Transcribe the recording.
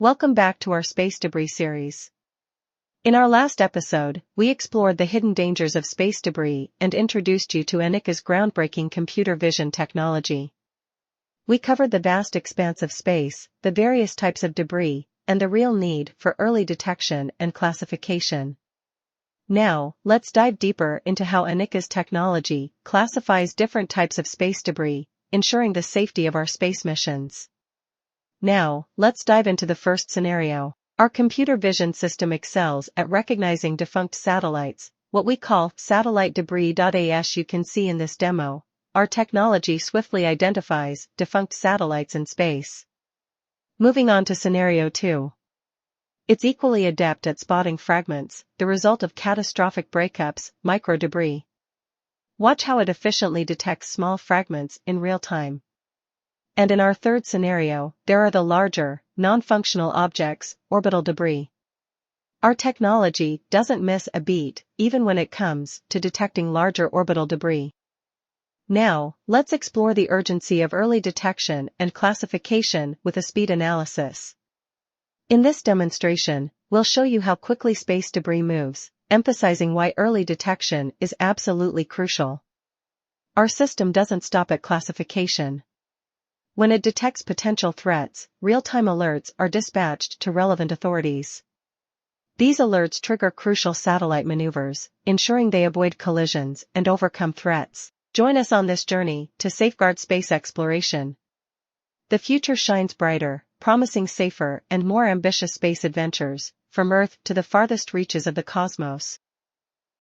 Welcome back to our space debris series. In our last episode, we explored the hidden dangers of space debris and introduced you to Anicca's groundbreaking computer vision technology. We covered the vast expanse of space, the various types of debris, and the real need for early detection and classification. Now, let's dive deeper into how Anicca's technology classifies different types of space debris, ensuring the safety of our space missions. Now, let's dive into the first scenario. Our computer vision system excels at recognizing defunct satellites, what we call satellite debris. As you can see in this demo, our technology swiftly identifies defunct satellites in space. Moving on to scenario 2. It's equally adept at spotting fragments, the result of catastrophic breakups, microdebris. Watch how it efficiently detects small fragments in real time. And in our third scenario, there are the larger, non-functional objects, orbital debris. Our technology doesn't miss a beat, even when it comes to detecting larger orbital debris. Now, let's explore the urgency of early detection and classification with a speed analysis. In this demonstration, we'll show you how quickly space debris moves, emphasizing why early detection is absolutely crucial. Our system doesn't stop at classification. When it detects potential threats, real-time alerts are dispatched to relevant authorities. These alerts trigger crucial satellite maneuvers, ensuring they avoid collisions and overcome threats. Join us on this journey to safeguard space exploration. The future shines brighter, promising safer and more ambitious space adventures, from Earth to the farthest reaches of the cosmos.